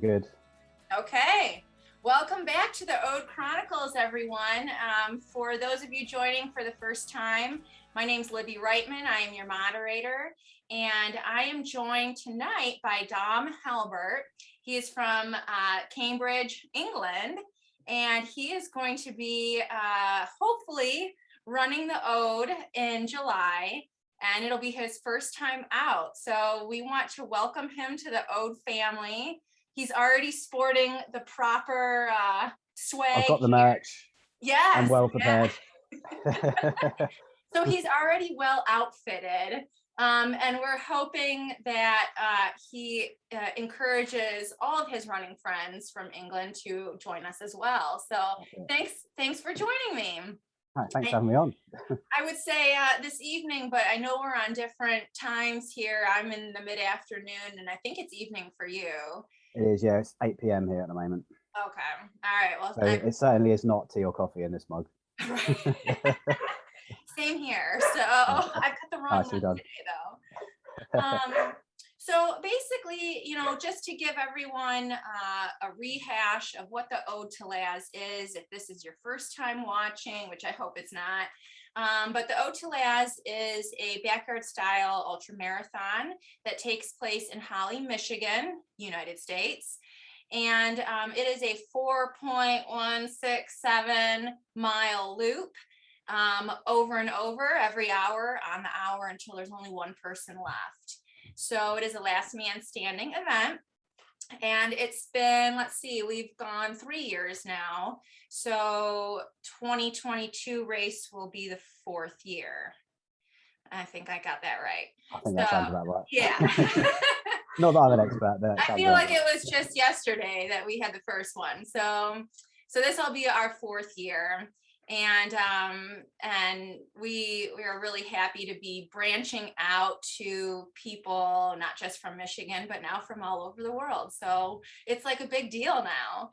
good. Okay. Welcome back to the Ode Chronicles, everyone. For those of you joining for the first time, my name's Libby Reitmann. I am your moderator, and I am joined tonight by Dom Halbert. He is from Cambridge, England, and he is going to be hopefully running the Ode in July, and it'll be his first time out. So we want to welcome him to the Ode family. He's already sporting the proper swag. I've got the here. merch. Yes. I'm well prepared. Yeah. So he's already well outfitted. And we're hoping that he encourages all of his running friends from England to join us as well. So thanks for joining me. Right, thanks for having me on. I would say this evening, but I know we're on different times here. I'm in the mid-afternoon, and I think it's evening for you. It is, yeah. It's 8 p.m. here at the moment. Okay. All right. Well, so it certainly is not tea or coffee in this mug. Right. Same here. So I've got the wrong one today, though. So basically, just to give everyone a rehash of what the Ode to Laz is, if this is your first time watching, which I hope it's not, but the Ode to Laz is a backyard-style ultramarathon that takes place in Holly, Michigan, United States. And it is a 4.167 mile loop over and over every hour on the hour until there's only one person left. So it is a last man standing event. And it's been, we've gone 3 years now. So 2022 race will be the 4th year. I think I got that right. I think that sounds about right. Yeah. Not that I'm an expert, but I feel like it was just yesterday that we had the first one. So this will be our 4th year. And we are really happy to be branching out to people, not just from Michigan, but now from all over the world. So it's like a big deal now.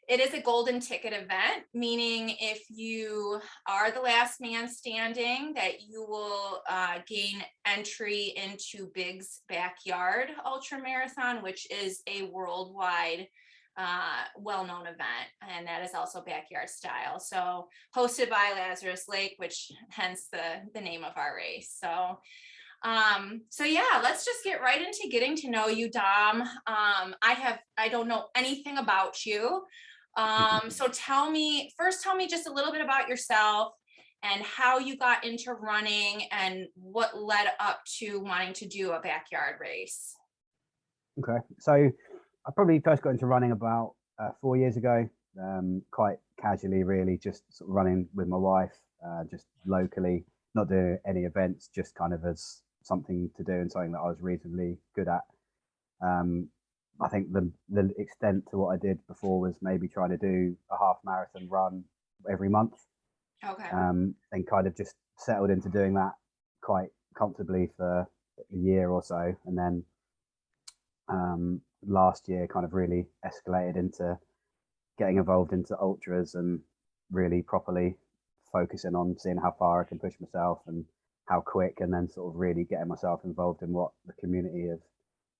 It is a golden ticket event, meaning if you are the last man standing, that you will gain entry into Big's Backyard Ultramarathon, which is a worldwide well-known event, and that is also backyard style, so hosted by Lazarus Lake, which hence the name of our race. So yeah, let's just get right into getting to know you, Dom. I don't know anything about you, so tell me just a little bit about yourself and how you got into running and what led up to wanting to do a backyard race. Okay, so I probably first got into running about 4 years ago, quite casually, really, just sort of running with my wife, just locally, not doing any events, just kind of as something to do and something that I was reasonably good at. I think the extent to what I did before was maybe trying to do a half marathon run every month. Okay. And kind of just settled into doing that quite comfortably for a year or so, and then last year kind of really escalated into getting involved into ultras and really properly focusing on seeing how far I can push myself and how quick, and then sort of really getting myself involved in what the community of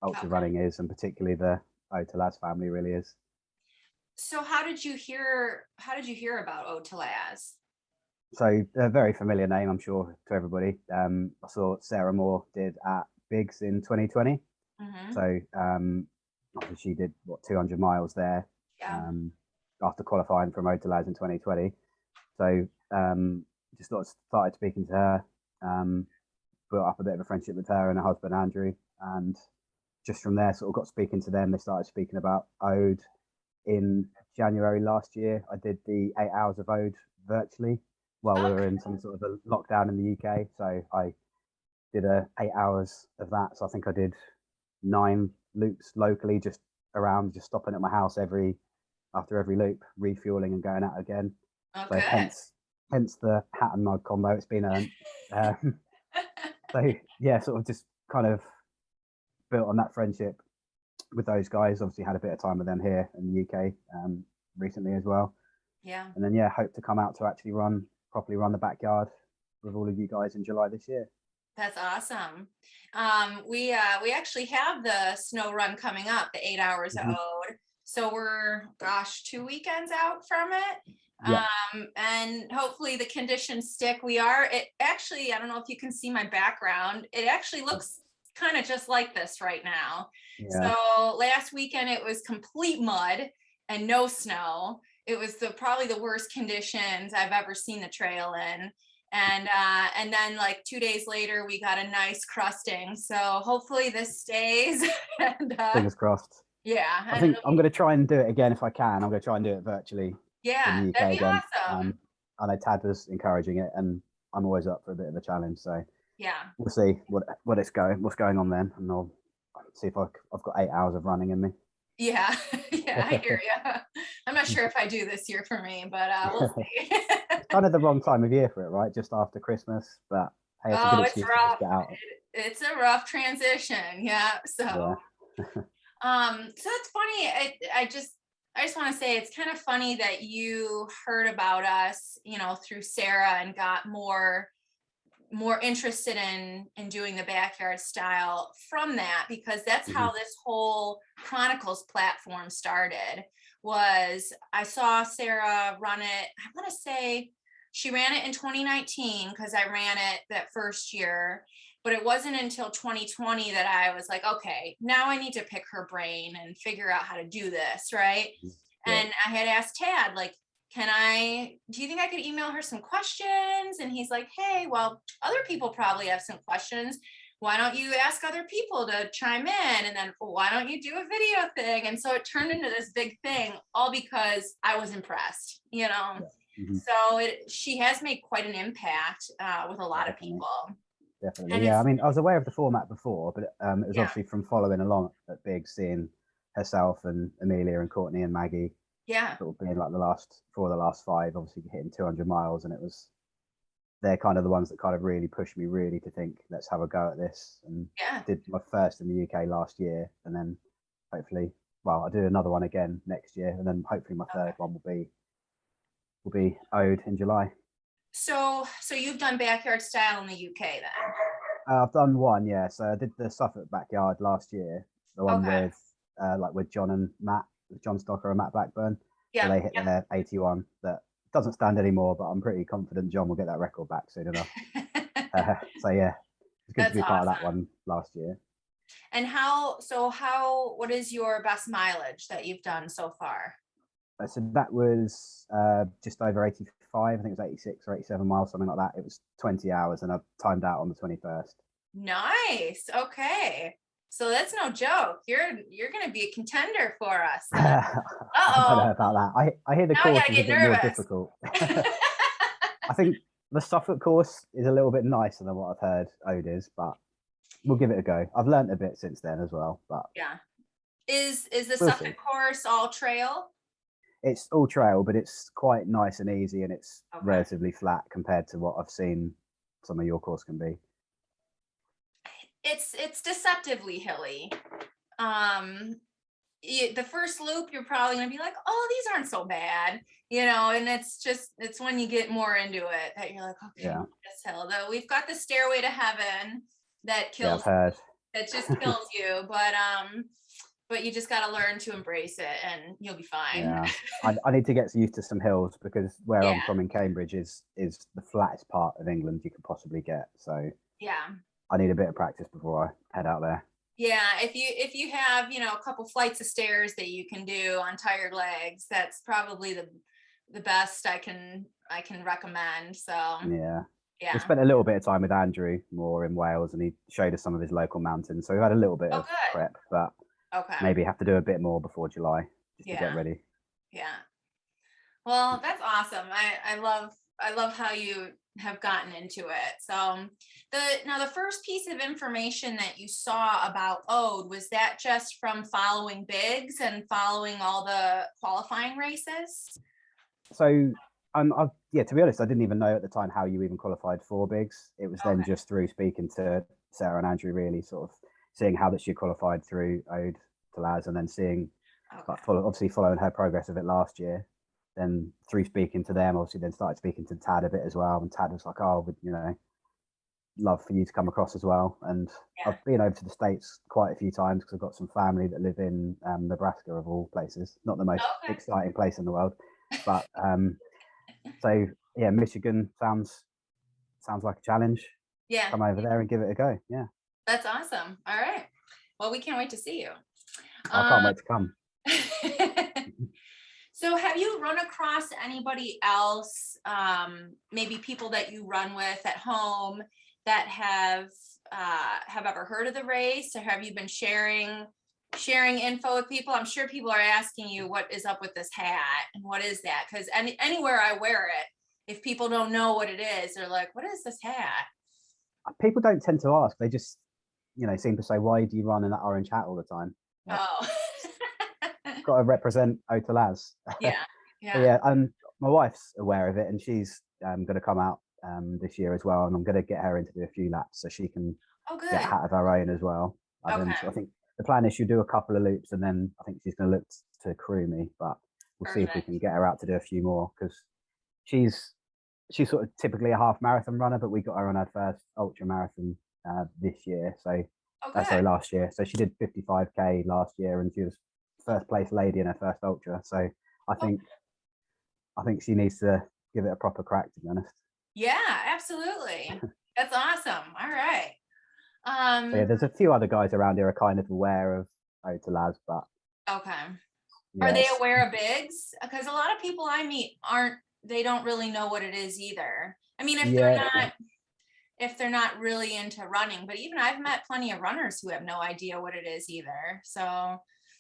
ultra running is, and particularly the Ode to Laz family really is. So how did you hear about Ode to Laz? So a very familiar name, I'm sure, to everybody. I saw Sarah Moore did at Biggs in 2020. Mm-hmm. So obviously she did 200 miles there. Yeah. After qualifying from Ode to Laz in 2020. So just started speaking to her, built up a bit of a friendship with her and her husband Andrew, and just from there sort of got speaking to them. They started speaking about Ode in January last year. I did the 8 hours of Ode virtually while we were in some sort of a lockdown in the UK. So I did 8 hours of that. So I think I did 9 loops locally, just around, just stopping at my house after every loop, refueling and going out again. Okay. So hence the hat and mug combo. It's been so yeah, sort of just kind of built on that friendship with those guys. Obviously had a bit of time with them here in the UK recently as well. Yeah. And then hope to come out to actually properly run the backyard with all of you guys in July this year. That's awesome. We actually have the snow run coming up, the 8 hours of Ode. So we're, gosh, 2 weekends out from it. Yeah. And hopefully the conditions stick. It actually, I don't know if you can see my background. It actually looks kind of just like this right now. Yeah. So last weekend it was complete mud and no snow. It was probably the worst conditions I've ever seen the trail in. And then like 2 days later we got a nice crusting. So hopefully this stays. And Fingers crossed. yeah. I think I'm going to try and do it again if I can. I'm going to try and do it virtually in Yeah, the that'd UK be again. awesome. I know Tad was encouraging it, and I'm always up for a bit of a challenge. So Yeah. we'll see what's going on then, and I'll see if I've got 8 hours of running in me. Yeah. Yeah, I hear you. I'm not sure if I do this year for me, but we'll see. It's kind of the wrong time of year for it, right? Just after Christmas, but hey, it's a good Oh, it's excuse to just rough. get out. It's a rough transition. Yeah. So Yeah. so it's funny. I just want to say it's kind of funny that you heard about us, through Sarah and got more interested in doing the backyard style from that, because that's how this whole Chronicles platform started. Was I saw Sarah run it. I want to say she ran it in 2019 because I ran it that first year, but it wasn't until 2020 that I was like, okay, now I need to pick her brain and figure out how to do this, right? Yeah. And I had asked Tad, like, do you think I could email her some questions? And he's like, hey, well, other people probably have some questions. Why don't you ask other people to chime in? And then why don't you do a video thing? And so it turned into this big thing, all because I was impressed, Yeah. So she has made quite an impact with a lot of people. Definitely. And Yeah. I mean, I was aware of the format before, but it was yeah. obviously from following along at Big, seeing herself and Amelia and Courtney and Maggie Yeah. sort of being like the last 5, obviously hitting 200 miles. And they're kind of the ones that kind of really pushed me really to think, let's have a go at this. And did my first in the UK last year. And then hopefully, I'll do another one again next year. And then hopefully my third one will be Ode in July. So you've done backyard style in the UK then? I've done one, yeah. So I did the Suffolk backyard last year, the one with with John and Matt, John Stocker and Matt Blackburn. Yeah. So they hit their 81. That doesn't stand anymore, but I'm pretty confident John will get that record back soon enough. So yeah, it's good to be part of that one last year. And what is your best mileage that you've done so far? So that was just over 85. I think it was 86 or 87 miles, something like that. It was 20 hours, and I timed out on the 21st. Nice. Okay. So that's no joke. You're going to be a contender for us. I don't know about that. I hear the course is a bit more difficult. I think the Suffolk course is a little bit nicer than what I've heard Ode is, but we'll give it a go. I've learned a bit since then as well. But yeah, is the Suffolk course all trail? It's all trail, but it's quite nice and easy, and it's relatively flat compared to what I've seen some of your course can be. It's deceptively hilly. The first loop, you're probably going to be like, oh, these aren't so bad, and it's when you get more into it that you're like, okay, this hill, though. We've got the Stairway to Heaven that kills, that just kills you, but you just got to learn to embrace it and you'll be fine. Yeah, I need to get used to some hills, because where I'm from in Cambridge is the flattest part of England you could possibly get. So yeah, I need a bit of practice before I head out there. Yeah, if you have, a couple flights of stairs that you can do on tired legs, that's probably the best I can recommend. So yeah. We spent a little bit of time with Andrew Moore in Wales, and he showed us some of his local mountains. So we had a little bit of prep, but maybe have to do a bit more before July just to get ready. Yeah. Well, that's awesome. I love how you have gotten into it. So the first piece of information that you saw about Ode, was that just from following Bigs and following all the qualifying races? So to be honest, I didn't even know at the time how you even qualified for Bigs. It was then just through speaking to Sarah and Andrew, really sort of seeing how that she qualified through Ode to Laz, and then seeing obviously following her progress of it last year. Then through speaking to them, obviously then started speaking to Tad a bit as well. And Tad was like, oh, love for you to come across as well. And I've been over to the States quite a few times because I've got some family that live in Nebraska, of all places. Not the most exciting place in the world, but so yeah, Michigan sounds like a challenge. Yeah, come over there and give it a go. Yeah, that's awesome. All right, well, we can't wait to see you. I can't wait to come. So have you run across anybody else, maybe people that you run with at home that have ever heard of the race, or have you been sharing info with people? I'm sure people are asking you, what is up with this hat and what is that? Because anywhere I wear it, if people don't know what it is, they're like, what is this hat? People don't tend to ask. They just, seem to say, why do you run in that orange hat all the time? Like, Oh. got to represent Otalaz. Yeah. Yeah. My wife's aware of it, and she's going to come out this year as well, and I'm going to get her in to do a few laps so she can get a hat of her own as well. So I think the plan is she'll do a couple of loops, and then I think she's going to look to crew me, but we'll see if we can get her out to do a few more, because she's sort of typically a half marathon runner, but we got her on her first ultra marathon this year. So sorry, last year. So she did 55k last year, and she was first place lady in her first ultra. So I think she needs to give it a proper crack, to be honest. Yeah, absolutely. That's awesome. All right. So yeah, there's a few other guys around here are kind of aware of Otalaz, but are they aware of Biggs? Because a lot of people I meet they don't really know what it is either. I mean, if they're not really into running, but even I've met plenty of runners who have no idea what it is either. So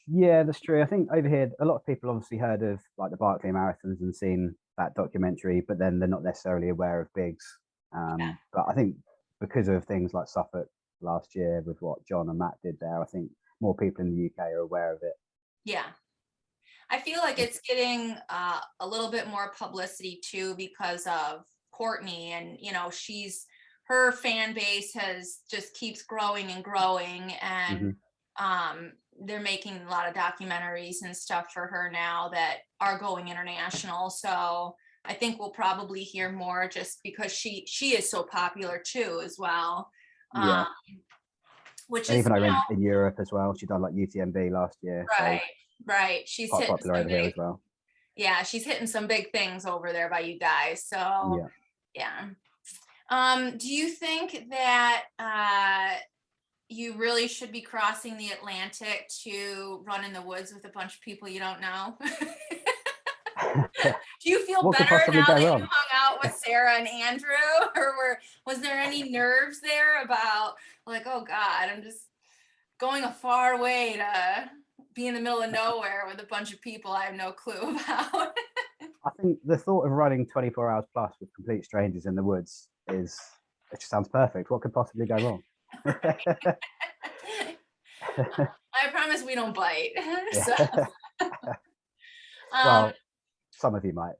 yeah, that's true. I think over here, a lot of people obviously heard of like the Barkley marathons and seen that documentary, but then they're not necessarily aware of Biggs. But I think because of things like Suffolk last year with what John and Matt did there, I think more people in the UK are aware of it. Yeah. I feel like it's getting a little bit more publicity too, because of Courtney, and her fan base just keeps growing and growing, and they're making a lot of documentaries and stuff for her now that are going international. So I think we'll probably hear more, just because she is so popular too as well. Yeah. Which and is even in Europe as well. She done like UTMB last year. Right. She's quite popular over here as well. Yeah, she's hitting some big things over there by you guys. So yeah. Do you think that you really should be crossing the Atlantic to run in the woods with a bunch of people you don't know? Do you feel better now that you hung out with Sarah and Andrew, or was there any nerves there about like, oh God, I'm just going a far way to be in the middle of nowhere with a bunch of people I have no clue about? I think the thought of running 24 hours plus with complete strangers in the woods it just sounds perfect. What could possibly go wrong? I promise we don't bite. Well, some of you might.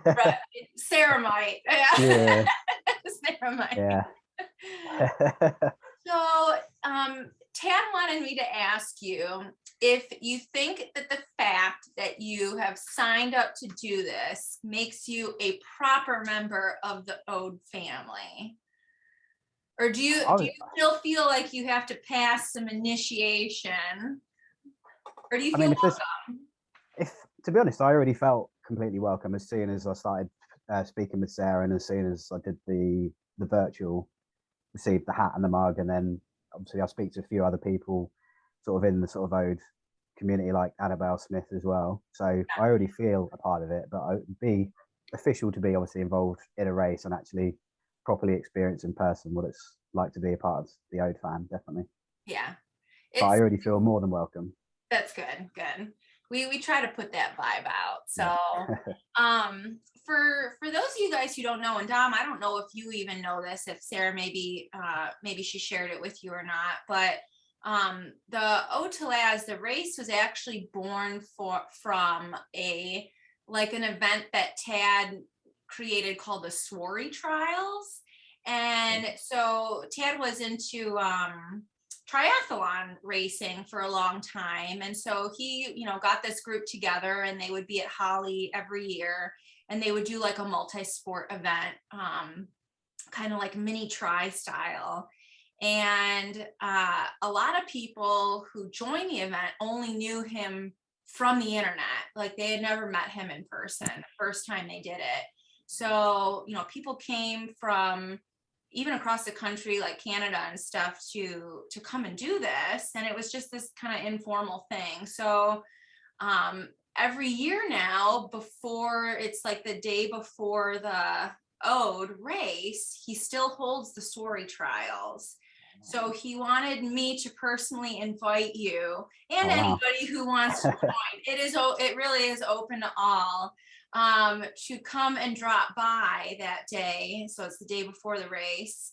Right. Sarah might. Yeah. Sarah might. Yeah. So, Tad wanted me to ask you if you think that the fact that you have signed up to do this makes you a proper member of the Ode family. Or do you still feel like you have to pass some initiation? Or do you feel welcome? To be honest, I already felt completely welcome as soon as I started speaking with Sarah, and as soon as I did the virtual, received the hat and the mug, and then obviously I speak to a few other people sort of in the sort of Ode community, like Annabelle Smith as well. So I already feel a part of it, but it would be official to be obviously involved in a race and actually properly experience in person what it's like to be a part of the Ode fan, definitely. Yeah. But I already feel more than welcome. That's good. We try to put that vibe out. So for those of you guys who don't know, and Dom, I don't know if you even know this, if Sarah maybe she shared it with you or not, but the Otalaz, the race was actually born from an event that Tad created called the Swarry Trials. And so Tad was into triathlon racing for a long time, and so he got this group together, and they would be at Holly every year, and they would do like a multi-sport event kind of like mini tri style. And a lot of people who joined the event only knew him from the internet. Like they had never met him in person the first time they did it. So, you know, people came from even across the country, like Canada and stuff, to come and do this. And it was just this kind of informal thing. So every year now, before it's like the day before the ode race, he still holds the story trials. So he wanted me to personally invite you and anybody who wants to join. It really is open to all, to come and drop by that day. So it's the day before the race.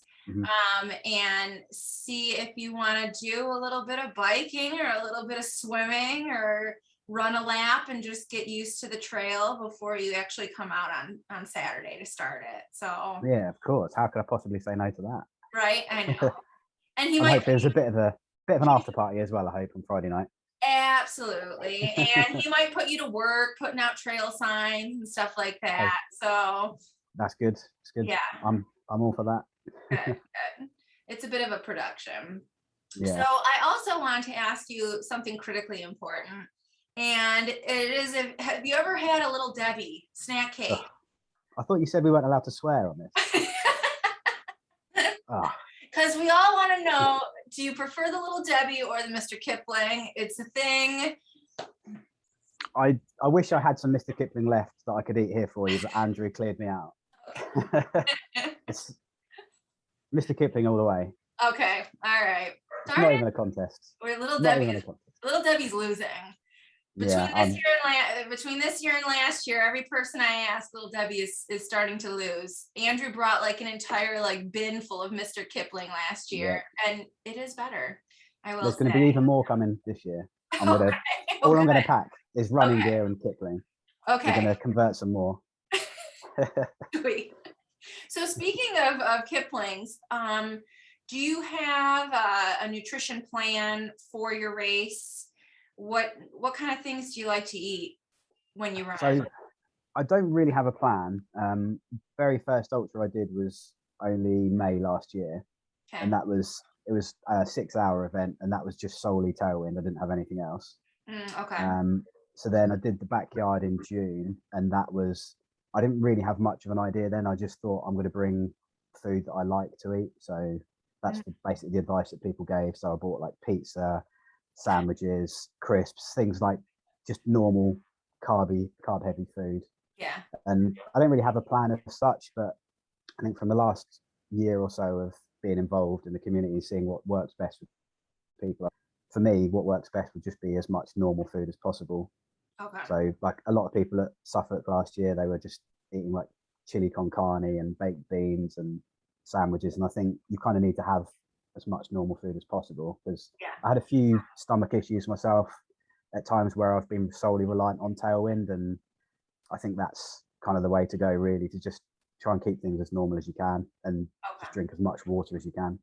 And see if you want to do a little bit of biking or a little bit of swimming or run a lap and just get used to the trail before you actually come out on Saturday to start it. So yeah, of course. How could I possibly say no to that? Right, I know. And he I might hope there's a bit of an after party as well, I hope, on Friday night. absolutely. And he might put you to work putting out trail signs and stuff like that. So that's good. It's good. Yeah. I'm all for that. Good. It's a bit of a production. Yeah. So I also want to ask you something critically important. And it is, have you ever had a Little Debbie snack cake? Ugh. I thought you said we weren't allowed to swear on this. Because we all want to know, do you prefer the Little Debbie or the Mr. Kipling? It's a thing. I wish I had some Mr. Kipling left that I could eat here for you, but Andrew cleared me out. It's Mr. Kipling all the way. Okay, all right. It's not even a contest. Little Debbie's losing. Between this year and last year, every person I asked, Little Debbie is starting to lose. Andrew brought like an entire like bin full of Mr. Kipling last year, and it is better. There's going to be even more coming this year. I'm gonna pack is running gear and Kipling. Okay. We're going to convert some more. Sweet. So speaking of Kipling's, do you have a nutrition plan for your race? What kind of things do you like to eat when you run? So I don't really have a plan. Very first ultra I did was only May last year, and it was a 6-hour event, and that was just solely tailwind. I didn't have anything else. Okay. So then I did the backyard in June, and I didn't really have much of an idea then. I just thought I'm going to bring food that I like to eat. So that's basically the advice that people gave. So I bought like pizza, sandwiches, crisps, things like just normal carb heavy food. Yeah. And I don't really have a plan as such, but I think from the last year or so of being involved in the community, seeing what works best with people, for me, what works best would just be as much normal food as possible. Okay. So like a lot of people at Suffolk last year, they were just eating like chili con carne and baked beans and sandwiches. And I think you kind of need to have as much normal food as possible, because I had a few stomach issues myself at times where I've been solely reliant on tailwind, and I think that's kind of the way to go, really, to just try and keep things as normal as you can and just drink as much water as you can.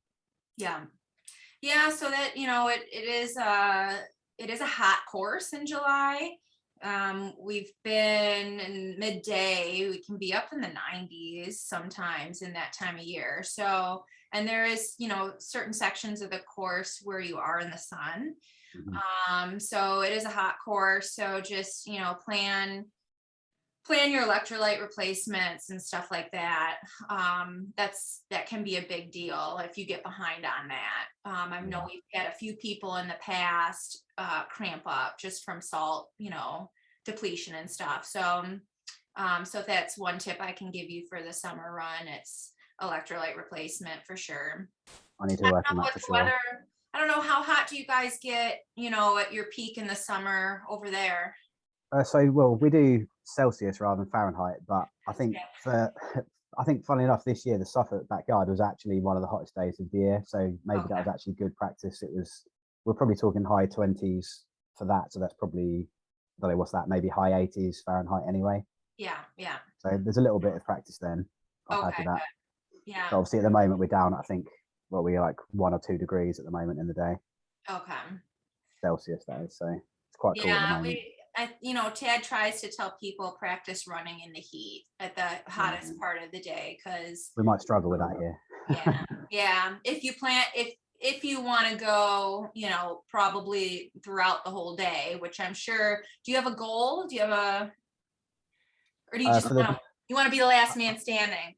Yeah, so that, you know, it is a hot course in July. We've been in midday, we can be up in the 90s sometimes in that time of year. So, and there is, you know, certain sections of the course where you are in the sun. So it is a hot course. So just, you know, plan your electrolyte replacements and stuff like that. That can be a big deal if you get behind on that. I know we've had a few people in the past cramp up just from salt, you know, depletion and stuff. So that's one tip I can give you for the summer run. It's electrolyte replacement for sure. I need to work on that for sure. I don't know, how hot do you guys get, you know, at your peak in the summer over there? Well, we do Celsius rather than Fahrenheit, but I think funnily enough, this year the Suffolk backyard was actually one of the hottest days of the year, so maybe that was actually good practice. We're probably talking high 20s for that, so that's probably, I don't know, what's that, maybe high 80s Fahrenheit anyway. Yeah. So there's a little bit of practice then I've had with that. Yeah. So obviously at the moment we're down, I think, we're like 1 or 2 degrees at the moment in the day. Okay. Celsius, that is, so it's quite cool at the moment. Tad tries to tell people practice running in the heat at the hottest part of the day, because we might struggle with that here. yeah. If you want to go, probably throughout the whole day, which I'm sure. Do you have a goal? Do you have or do you just want to be the last man standing?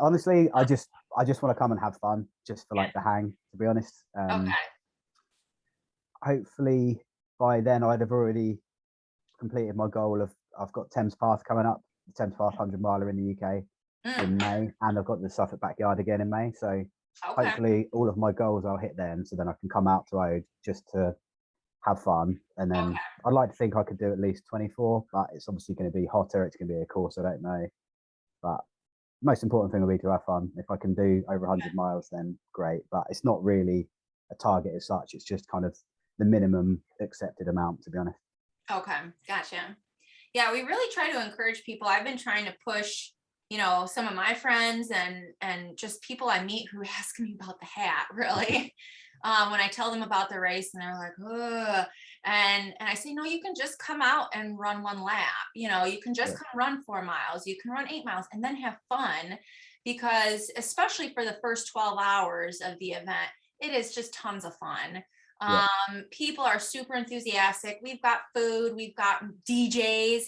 Honestly, I just want to come and have fun, just for like the hang, to be honest. Okay. Hopefully by then I'd have already completed my goal of, I've got Thames Path coming up, the Thames Path 100 miler in the UK in May, and I've got the Suffolk Backyard again in May. So hopefully all of my goals I'll hit then, so then I can come out to Ode just to have fun. And then I'd like to think I could do at least 24, but it's obviously going to be hotter. It's going to be a course I don't know. But most important thing will be to have fun. If I can do over 100 miles, then great. But it's not really a target as such. It's just kind of the minimum accepted amount, to be honest. Okay, gotcha. Yeah, we really try to encourage people. I've been trying to push, some of my friends and just people I meet who ask me about the hat, really. When I tell them about the race, and they're like, ugh. And I say, no, you can just come out and run one lap. You can just come run 4 miles. You can run 8 miles and then have fun, because especially for the first 12 hours of the event, it is just tons of fun. People are super enthusiastic. We've got food, we've got DJs,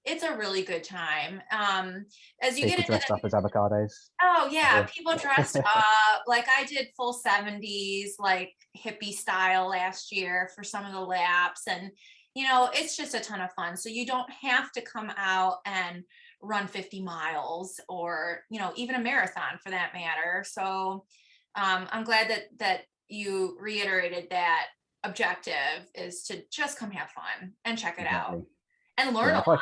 it's a really good time. As you people get dressed up as avocados. Oh yeah, people dressed up. Like I did full 70s, like hippie style last year for some of the laps. And, it's just a ton of fun. So you don't have to come out and run 50 miles or, even a marathon for that matter. So I'm glad that you reiterated that objective is to just come have fun and check it out and learn a lot.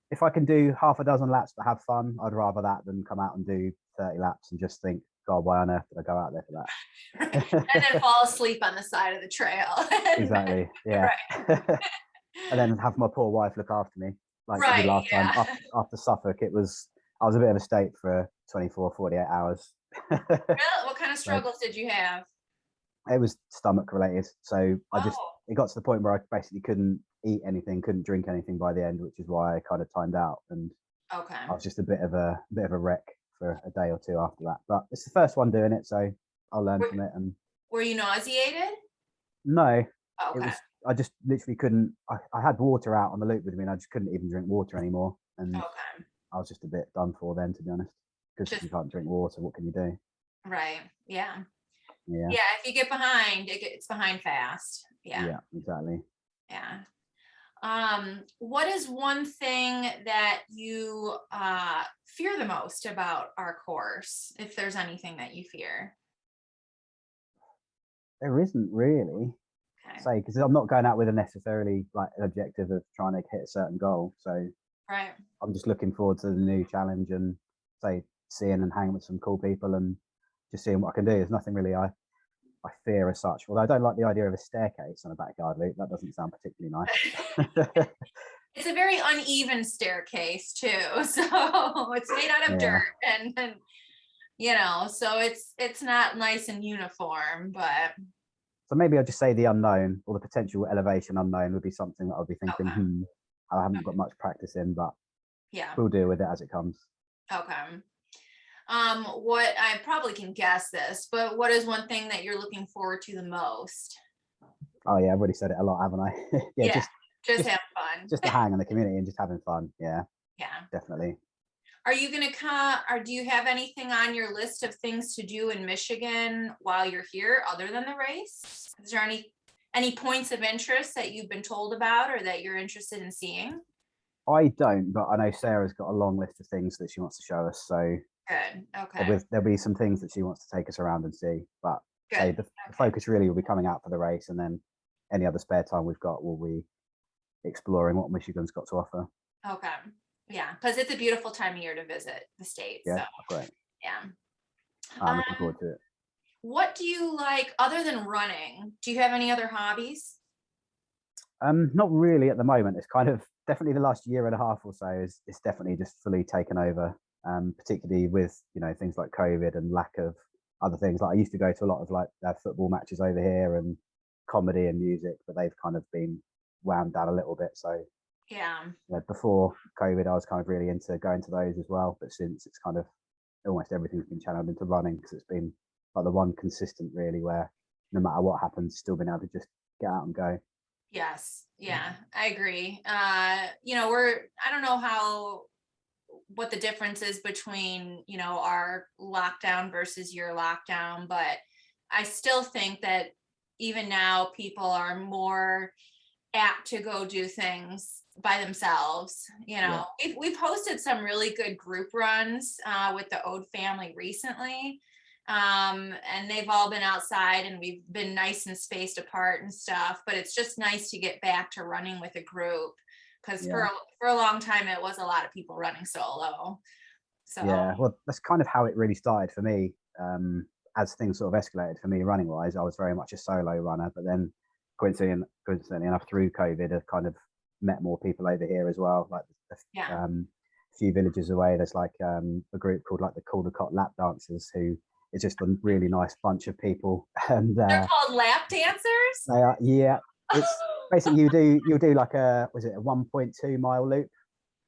If I can do half a dozen laps but have fun, I'd rather that than come out and do 30 laps and just think, God, why on earth did I go out there for that? And then fall asleep on the side of the trail. Exactly. Yeah. And then have my poor wife look after me. Like the last time after Suffolk, I was a bit of a state for 24, 48 hours. Really? What kind of struggles did you have? It was stomach related. So it got to the point where I basically couldn't eat anything, couldn't drink anything by the end, which is why I kind of timed out. And I was just a bit of a wreck for a day or two after that. But it's the first one doing it, so I'll learn from it. And were you nauseated? No. I just literally couldn't. I had water out on the loop with me, and I just couldn't even drink water anymore. And I was just a bit done for then, to be honest. Because if you can't drink water, what can you do? Right. Yeah. Yeah. Yeah. If you get behind, it's behind fast. Yeah. Yeah. Exactly. Yeah. What is one thing that you fear the most about our course, if there's anything that you fear? There isn't really. Say, because I'm not going out with a necessarily like an objective of trying to hit a certain goal. So I'm just looking forward to the new challenge and say seeing and hanging with some cool people and just seeing what I can do. There's nothing really I fear as such. Although I don't like the idea of a staircase on a backyard loop. That doesn't sound particularly nice. It's a very uneven staircase too. So it's made out of dirt and so it's not nice and uniform, but. So maybe I'll just say the unknown or the potential elevation unknown would be something that I'll be thinking, I haven't got much practice in, but we'll deal with it as it comes. Okay. What I probably can guess this, but what is one thing that you're looking forward to the most? Oh yeah, I've already said it a lot, haven't I? Just have fun. Just to hang in the community and just having fun. Yeah. Yeah. Definitely. Are you going to come, or do you have anything on your list of things to do in Michigan while you're here other than the race? Is there any points of interest that you've been told about or that you're interested in seeing? I don't, but I know Sarah's got a long list of things that she wants to show us. So good. Okay. There'll be some things that she wants to take us around and see. But say the focus really will be coming out for the race, and then any other spare time we've got will be exploring what Michigan's got to offer. Okay. Yeah, because it's a beautiful time of year to visit the state. Yeah, so. great. Yeah. I'm looking forward to it. What do you like other than running? Do you have any other hobbies? Not really at the moment. It's kind of definitely the last year and a half or so it's definitely just fully taken over. Particularly with things like COVID and lack of other things. Like I used to go to a lot of like football matches over here and comedy and music, but they've kind of been wound down a little bit. So Yeah. Before COVID, I was kind of really into going to those as well. But since, it's kind of almost everything's been channeled into running, because it's been like the one consistent really where no matter what happens, still being able to just get out and go. Yes. Yeah, I agree. I don't know what the difference is between, our lockdown versus your lockdown, but I still think that even now people are more apt to go do things by themselves. We've hosted some really good group runs with the Ode family recently. And they've all been outside and we've been nice and spaced apart and stuff, but it's just nice to get back to running with a group, because for a long time it was a lot of people running solo. So well, that's kind of how it really started for me. As things sort of escalated for me running wise, I was very much a solo runner, but then coincidentally enough, through COVID, I've kind of met more people over here as well. Like a few villages away, there's like a group called like the Caldecott Lap Dancers, who is just a really nice bunch of people. And they're called lap dancers. They are, yeah. It's basically you'll do like a 1.2 mile loop.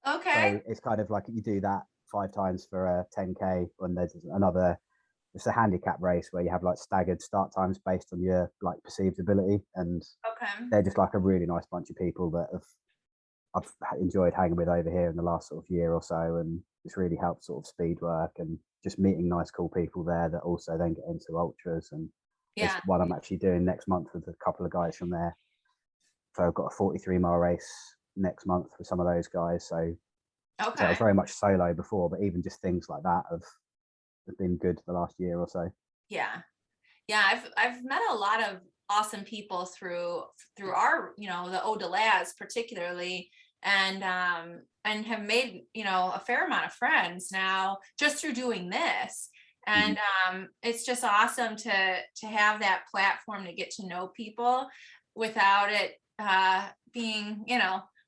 Okay. So it's kind of like you do that 5 times for a 10k, and there's another. It's a handicap race where you have like staggered start times based on your like perceived ability, and they're just like a really nice bunch of people that I've enjoyed hanging with over here in the last sort of year or so, and it's really helped sort of speed work and just meeting nice cool people there that also then get into ultras. And there's one I'm actually doing next month with a couple of guys from there, so I've got a 43-mile race next month with some of those guys. So I was very much solo before, but even just things like that have been good the last year or so. I've met a lot of awesome people through our, the Eau de Las particularly, and have made, a fair amount of friends now just through doing this. And it's just awesome to have that platform to get to know people without it being,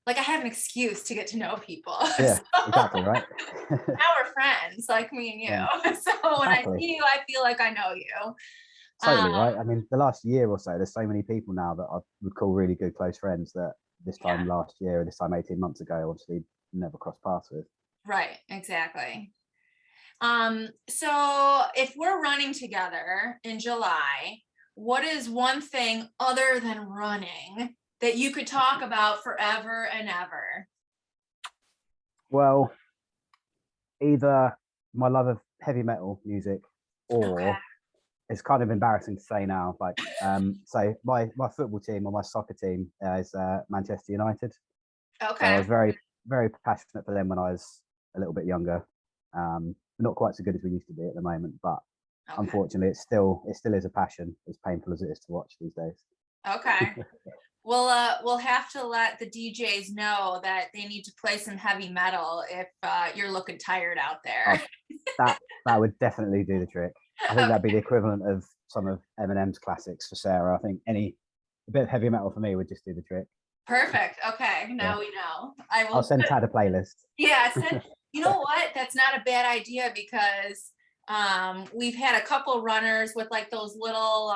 like I have an excuse to get to know people. Yeah, exactly right. Now we're friends, like me and you. Yeah. So when I see you, I feel like I know you. Totally right. I mean, the last year or so, there's so many people now that I would call really good close friends that this time last year or this time 18 months ago, obviously never crossed paths with. Right, exactly. So if we're running together in July, what is one thing other than running that you could talk about forever and ever? Well, either my love of heavy metal music, or it's kind of embarrassing to say now, like so my football team or my soccer team is Manchester United. So I was very, very passionate for them when I was a little bit younger. Not quite so good as we used to be at the moment, but unfortunately it still is a passion, as painful as it is to watch these days. We'll have to let the DJs know that they need to play some heavy metal if you're looking tired out there. That would definitely do the trick. I think that'd be the equivalent of some of Eminem's classics for Sarah. I think a bit of heavy metal for me would just do the trick. Perfect. Okay, now we know. I'll send Tad a playlist. Yeah, you know what? That's not a bad idea, because we've had a couple runners with like those little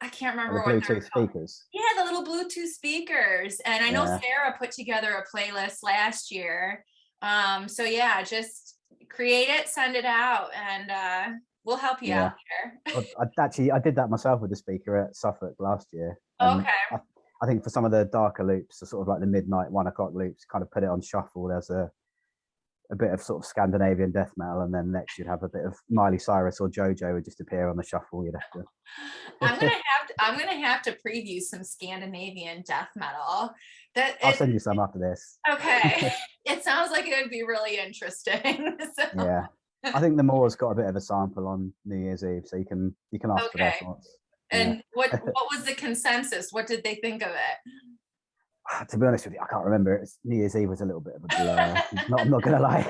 I can't remember what Bluetooth speakers. Yeah, the little Bluetooth speakers. And I know Sarah put together a playlist last year. So yeah, just create it, send it out, and we'll help you out here. I did that myself with the speaker at Suffolk last year. I think for some of the darker loops, the sort of like the midnight 1 o'clock loops, kind of put it on shuffle. There's a bit of sort of Scandinavian death metal, and then next you'd have a bit of Miley Cyrus or JoJo would just appear on the shuffle. You'd have to. I'm gonna have to preview some Scandinavian death metal. I'll send you some after this. Okay. It sounds like it would be really interesting. So. Yeah, I think the Moors got a bit of a sample on New Year's Eve, so you can ask for their thoughts. And what was the consensus? What did they think of it? To be honest with you, I can't remember. New Year's Eve was a little bit of a blur. I'm not gonna lie.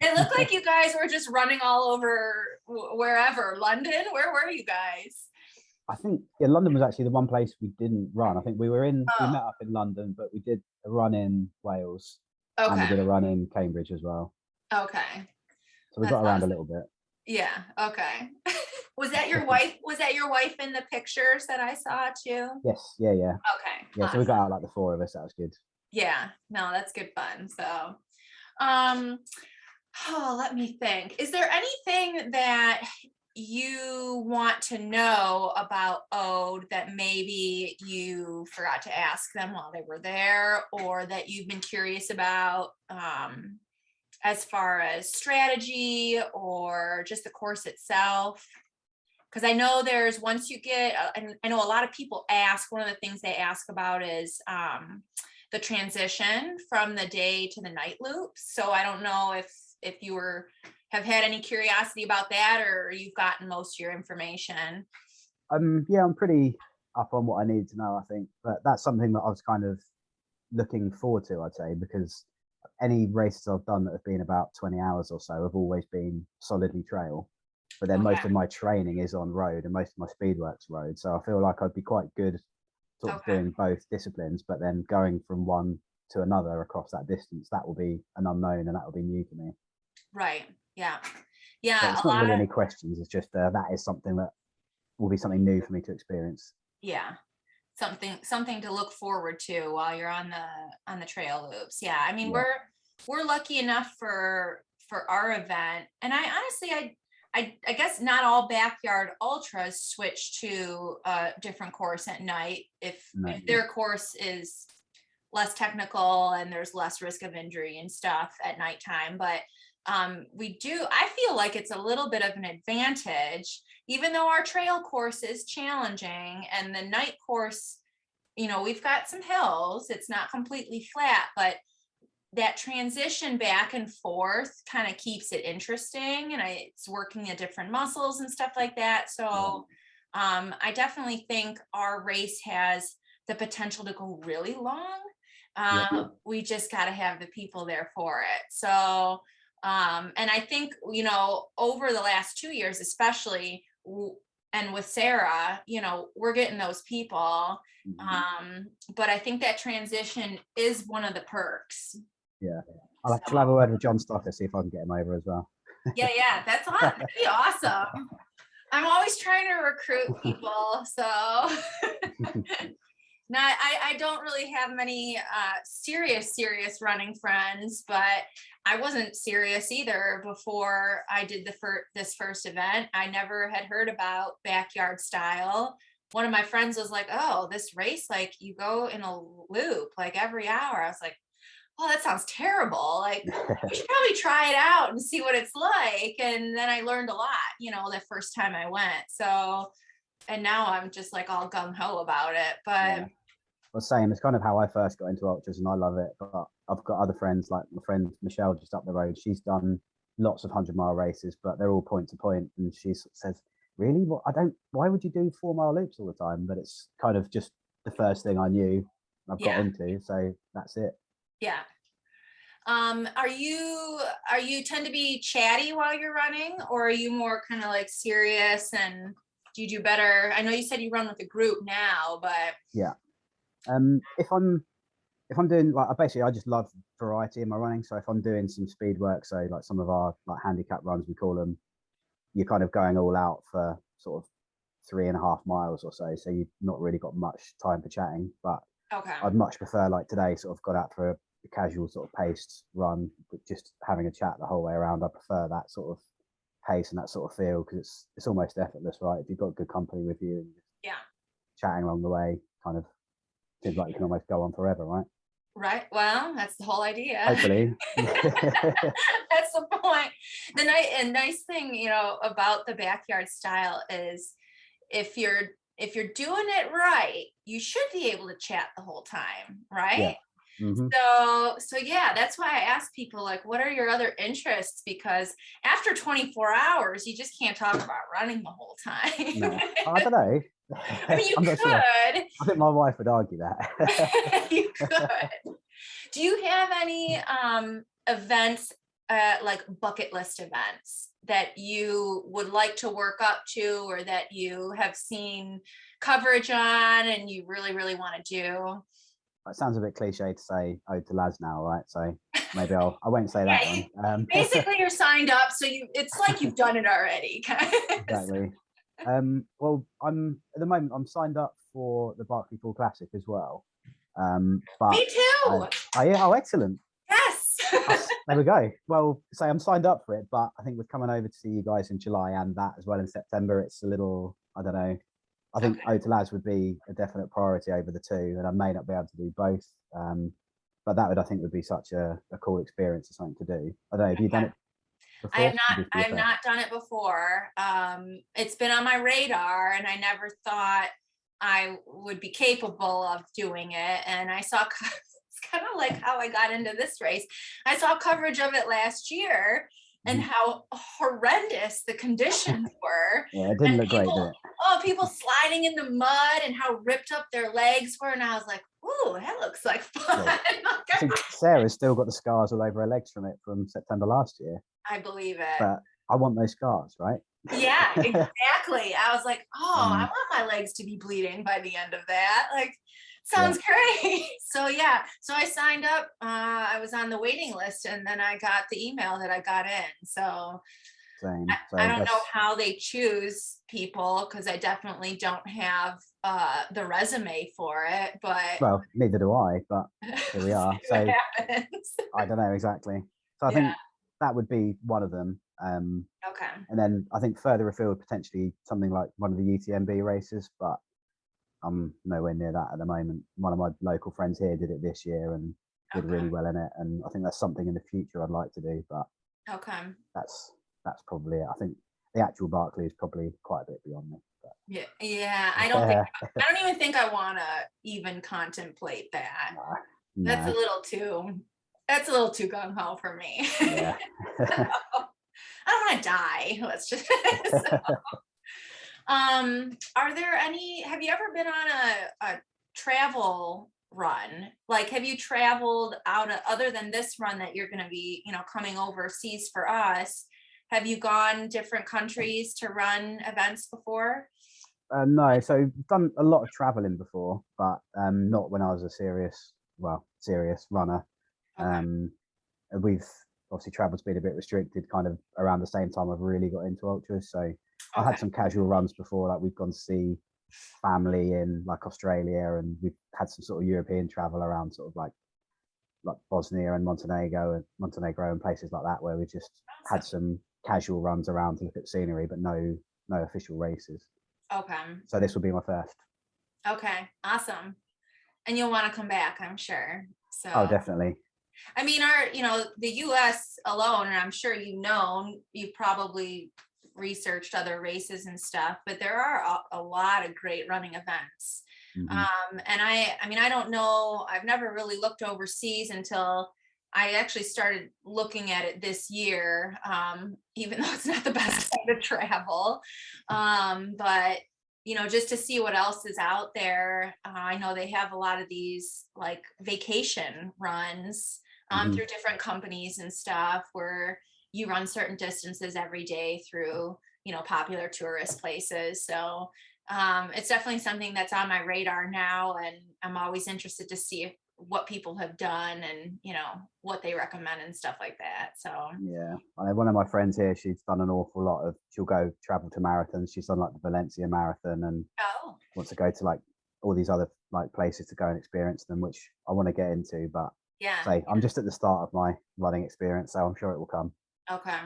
It looked like you guys were just running all over wherever. London? Where were you guys? I think London was actually the one place we didn't run. I think we met up in London, but we did a run in Wales. And we did a run in Cambridge as well. Okay. So we got around a little bit. Yeah. Okay. Was that your wife? Was that your wife in the pictures that I saw too? Yes, yeah. Okay. Yeah, awesome. So we got out like the 4 of us. That was good. Yeah, no, that's good fun. So, let me think. Is there anything that you want to know about Ode that maybe you forgot to ask them while they were there, or that you've been curious about as far as strategy or just the course itself? Because I know there's, once you get, and I know a lot of people ask, one of the things they ask about is the transition from the day to the night loops. So I don't know if you have had any curiosity about that, or you've gotten most of your information. Yeah, I'm pretty up on what I need to know, I think, but that's something that I was kind of looking forward to, I'd say, because any races I've done that have been about 20 hours or so have always been solidly trail. But then most of my training is on road, and most of my speed work's road. So I feel like I'd be quite good sort of doing both disciplines, but then going from one to another across that distance, that will be an unknown, and that will be new to me. Right. Yeah. So it's not really any questions. It's just that is something that will be something new for me to experience. Yeah. Something to look forward to while you're on the trail loops. Yeah. I mean, we're lucky enough for our event. And I honestly, I guess not all backyard ultras switch to a different course at night if their course is less technical and there's less risk of injury and stuff at nighttime. But I feel like it's a little bit of an advantage, even though our trail course is challenging and the night course, we've got some hills, it's not completely flat, but that transition back and forth kind of keeps it interesting, and it's working the different muscles and stuff like that. So I definitely think our race has the potential to go really long. We just got to have the people there for it. So and I think, over the last 2 years, especially, and with Sarah, we're getting those people. But I think that transition is one of the perks. Yeah. I'll actually have a word with John Stocker, see if I can get him over as well. Yeah, that's awesome. That'd be awesome. I'm always trying to recruit people. So now I don't really have many serious running friends, but I wasn't serious either before I did this first event. I never had heard about backyard style. One of my friends was like, "Oh, this race, like you go in a loop like every hour." I was like, "Oh, that sounds terrible. Like, we should probably try it out and see what it's like." And then I learned a lot, the first time I went. So, and now I'm just like all gung ho about it. But well, same. It's kind of how I first got into ultras, and I love it. But I've got other friends, like my friend Michelle, just up the road. She's done lots of 100-mile races, but they're all point to point. And she says, "Really? What? Why would you do 4-mile loops all the time?" But it's kind of just the first thing I knew I've got into, so that's it. Yeah. Are you tend to be chatty while you're running, or are you more kind of like serious, and do you do better? I know you said you run with a group now, but yeah. If I'm doing like, basically I just love variety in my running. So if I'm doing some speed work, so like some of our like handicap runs, we call them, you're kind of going all out for sort of 3.5 miles or so. So you've not really got much time for chatting, but I'd much prefer, like today, sort of got out for a casual sort of paced run, but just having a chat the whole way around. I prefer that sort of pace and that sort of feel, because it's almost effortless, right? If you've got good company with you and chatting along the way, kind of seems like you can almost go on forever, right? Right. Well, that's the whole idea. Hopefully. That's the point. The nice thing, about the backyard style is if you're doing it right, you should be able to chat the whole time, right? Yeah. Mm-hmm. So yeah, that's why I ask people, like, what are your other interests? Because after 24 hours, you just can't talk about running the whole time. No, I don't know. I mean, you could. Sure. I think my wife would argue that. You could. Do you have any events, like bucket list events that you would like to work up to, or that you have seen coverage on and you really, really want to do? It sounds a bit cliche to say ode to lads now, right? So maybe I won't say that one. Basically, you're signed up, so it's like you've done it already. Exactly. Well, I'm at the moment I'm signed up for the Barclay Full Classic as well. But Me too. yeah, oh, excellent. Yes. There we go. Well, say I'm signed up for it, but I think we're coming over to see you guys in July and that as well in September. It's a little, I don't know. I think Okay. Ode to Lads would be a definite priority over the two, and I may not be able to do both. But that would, I think, would be such a cool experience or something to do. I don't know. Have you done Okay. it before? I have not done it before. It's been on my radar and I never thought I would be capable of doing it. And I saw it's kind of like how I got into this race. I saw coverage of it last year and how horrendous the conditions were. Yeah, it didn't And look great, did it? people sliding in the mud and how ripped up their legs were. And I was like, ooh, that looks like fun. Yeah. I think Sarah's still got the scars all over her legs from it from September last year. I believe it. But I want those scars, right? Yeah, exactly. I was like, oh, I Mm. want my legs to be bleeding by the end of that. Like, sounds great. So yeah, so I signed up. I was on the waiting list, and then I got the email that I got in. So Same. I don't know how they choose people because I definitely don't have the resume for it. But well, neither do I. But here we are. see what So happens. I don't know exactly. So I Yeah. think that would be one of them. Okay. And then I think further afield, potentially something like one of the UTMB races, but I'm nowhere near that at the moment. One of my local friends here did it this year and did really well in it. And I think that's something in the future I'd like to do, but Okay. that's probably it. I think the actual Barclay is probably quite a bit beyond me. But. Yeah. I don't even think I want to even contemplate that. No. That's a little too gung ho for me. Yeah. I don't want to die. Let's just. Are there any? Have you ever been on a travel run? Like, have you traveled out other than this run that you're going to be, coming overseas for us? Have you gone different countries to run events before? No, so I've done a lot of traveling before, but not when I was a serious runner. Okay. We've obviously travel's been a bit restricted kind of around the same time I've really got into ultras. So I had some casual runs before, like we've gone to see family in like Australia, and we've had some sort of European travel around sort of like Bosnia and Montenegro and places like that, where we just had some casual runs around to look at scenery, but no official races. Okay. So this will be my first. Okay, awesome. And you'll want to come back, I'm sure. So Oh, definitely. I mean, the US alone, and I'm sure you've probably researched other races and stuff, but there are a lot of great running events. And I don't know, I've never really looked overseas until I actually started looking at it this year, even though it's not the best time to travel. But just to see what else is out there. I know they have a lot of these like vacation runs through different companies and stuff where you run certain distances every day through, popular tourist places. So it's definitely something that's on my radar now. And I'm always interested to see what people have done and, what they recommend and stuff like that. So yeah, one of my friends here, she's done an awful lot of, she'll go travel to marathons. She's done like the Valencia Marathon and wants to go to like all these other like places to go and experience them, which I want to get into, but I'm just at the start of my running experience, so I'm sure it will come. Okay.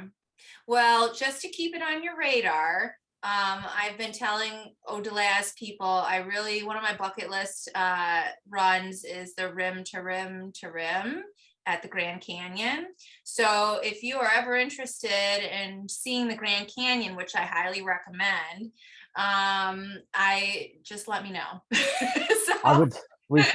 Well, just to keep it on your radar, I've been telling Odelaz people, one of my bucket list runs is the rim to rim to rim at the Grand Canyon. So if you are ever interested in seeing the Grand Canyon, which I highly recommend, I just let me know. I would. We've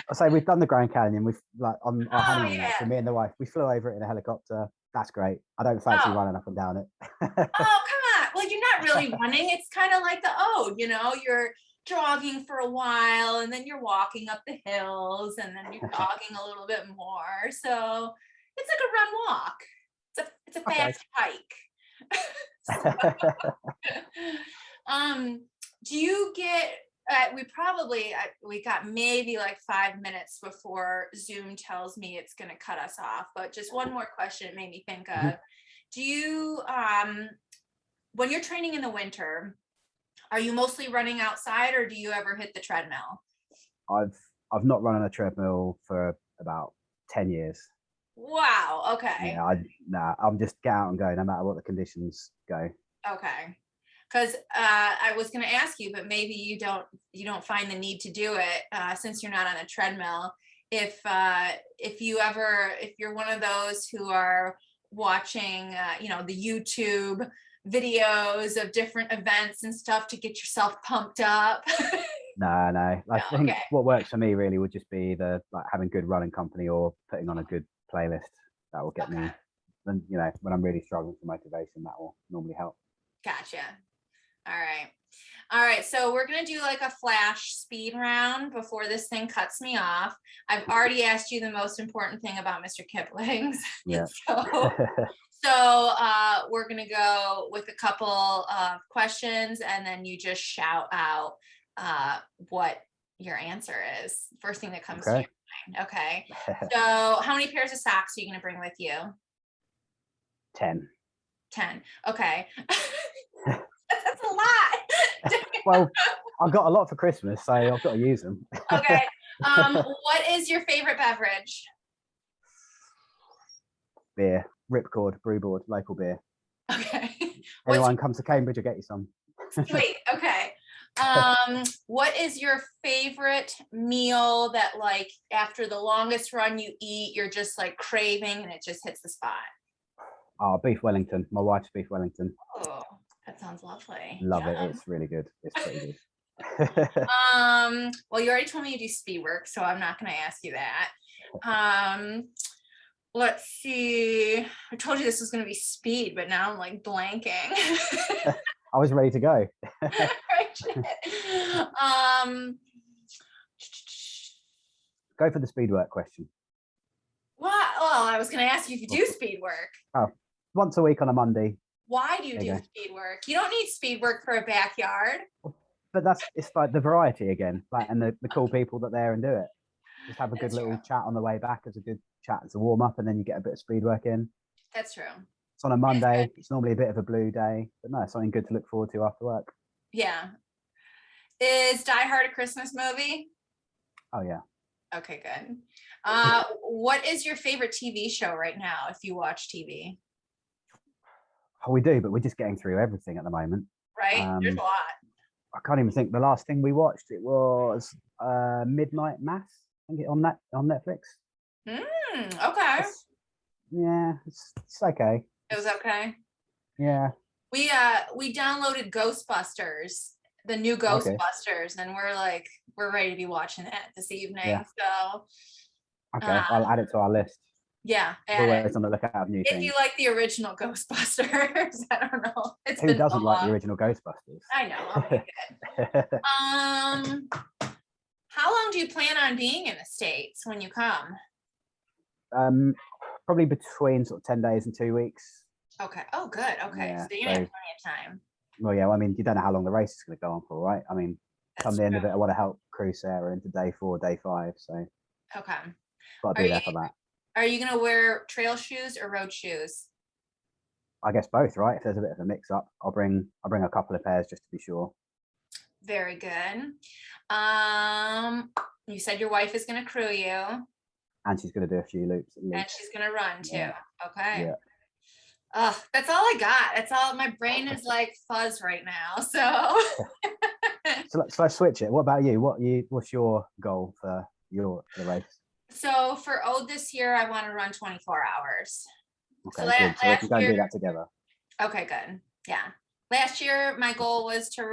done the Grand Canyon. We've like on our honeymoon. Actually, me and the wife, we flew over it in a helicopter. That's great. I don't fancy running up and down it. Oh, come on. Well, you're not really running. It's kind of like the ode, you're jogging for a while and then you're walking up the hills and then you're jogging a little bit more. So it's like a run walk. It's a fast hike. Do you get we got maybe like 5 minutes before Zoom tells me it's going to cut us off, but just one more question it made me think of. Do you when you're training in the winter, Are you mostly running outside, or do you ever hit the treadmill? I've not run on a treadmill for about 10 years. Wow. Okay. Yeah, I'm just get out and go no matter what the conditions go. Okay. Because I was going to ask you, but maybe you don't find the need to do it since you're not on a treadmill. If you're one of those who are watching, the YouTube videos of different events and stuff to get yourself pumped up. No. I No, think okay. what works for me really would just be having good running company or putting on a good playlist. That will get me. Then when I'm really struggling for motivation, that will normally help. Gotcha. All right. So we're going to do like a flash speed round before this thing cuts me off. I've already asked you the most important thing about Mr. Kipling's. Yeah. So we're going to go with a couple of questions, and then you just shout out what your answer is. First thing that comes to your mind. Okay. So how many pairs of socks are you going to bring with you? 10. Okay. That's a lot. Well, I've got a lot for Christmas, so I've got to use them. Okay. What is your favorite beverage? Beer. Ripcord, Brewboard, local beer. Okay. Anyone comes to Cambridge, I'll get you some. Sweet. Okay. What is your favorite meal that, like, after the longest run you eat, you're just like craving and it just hits the spot? Oh, beef Wellington. My wife's beef Wellington. Oh, that sounds lovely. Love it. It's really good. It's pretty good. Well, you already told me you do speed work, so I'm not going to ask you that. Let's see. I told you this was going to be speed, but now I'm like blanking. I was ready to go. Go for the speed work question. Well, I was going to ask you if you do speed work. Oh, once a week on a Monday. Why do you do speed work? You don't need speed work for a backyard. But it's like the variety again, and the cool people that are there and do it. Just have a good little chat on the way back as a good chat as a warm up, and then you get a bit of speed work in. That's true. It's on a Monday. It's normally a bit of a blue day, but no, it's something good to look forward to after work. Yeah. Is Die Hard a Christmas movie? Oh yeah. Okay, good. What is your favorite TV show right now, if you watch TV? Oh, we do, but we're just getting through everything at the moment. Right? There's a lot. I can't even think. The last thing we watched, it was Midnight Mass. I think on Netflix. Okay. It's okay. It was okay. Yeah. We downloaded Ghostbusters, the new Ghostbusters, and we're ready to be watching that this evening. Yeah. So okay, I'll add it to our list. Yeah. Always on the lookout for new things. If you like the original Ghostbusters, I don't know. Who doesn't like the original Ghostbusters? I know. Okay, good. How long do you plan on being in the States when you come? Probably between sort of 10 days and 2 weeks. Okay. Oh, good. Okay. Yeah, so you're gonna have plenty of time. Well, yeah. I mean, you don't know how long the race is going to go on for, right? I mean, come the end of it, I want to help crew Sarah into day 4, day 5. So. Okay. Got to be there for that. Are you going to wear trail shoes or road shoes? I guess both, right? If there's a bit of a mix up, I'll bring a couple of pairs just to be sure. Very good. You said your wife is going to crew you. And she's going to do a few loops. And she's going to run too. Yeah. Okay. Yeah. Oh, that's all I got. That's all. My brain is like fuzz right now. So. So let's switch it. What about you? What's your goal for the race? So for Ode this year, I want to run 24 hours. Okay, good. So we can go and do that together. Okay, good. Yeah. Last year, my goal was to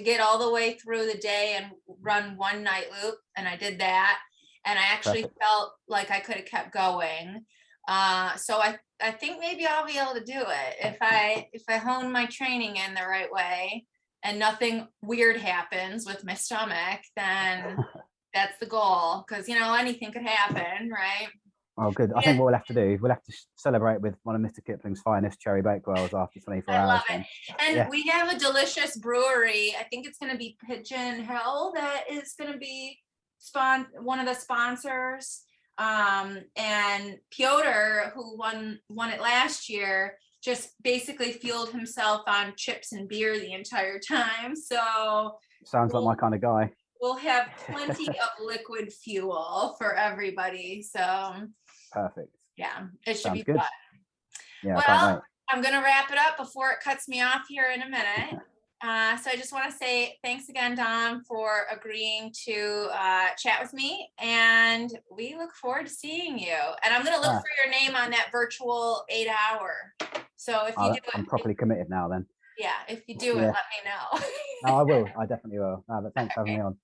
get all the way through the day and run one night loop. And I did that. And I actually felt like I could have kept going. So I think maybe I'll be able to do it if I hone my training in the right way and nothing weird happens with my stomach, then that's the goal. Because, anything could happen, right? Oh, good. I think what we'll have to celebrate with one of Mr. Kipling's finest cherry bakewells after 24 hours. I love it. And we have a delicious brewery. I think it's going to be Pigeon Hill that is going to be one of the sponsors. And Piotr, who won it last year, just basically fueled himself on chips and beer the entire time. So sounds like my kind of guy. We'll have plenty of liquid fuel for everybody. So perfect. Yeah, it should Sounds be good. fun. Yeah, well, I can't wait. I'm going to wrap it up before it cuts me off here in a minute. So I just want to say thanks again, Dom, for agreeing to chat with me. And we look forward to seeing you. And I'm going to look for your name on that virtual 8-hour. So if you do it, I'm properly committed now then. Yeah, if you do it, let me know. No, I will. I definitely will. No, but thanks for having me on.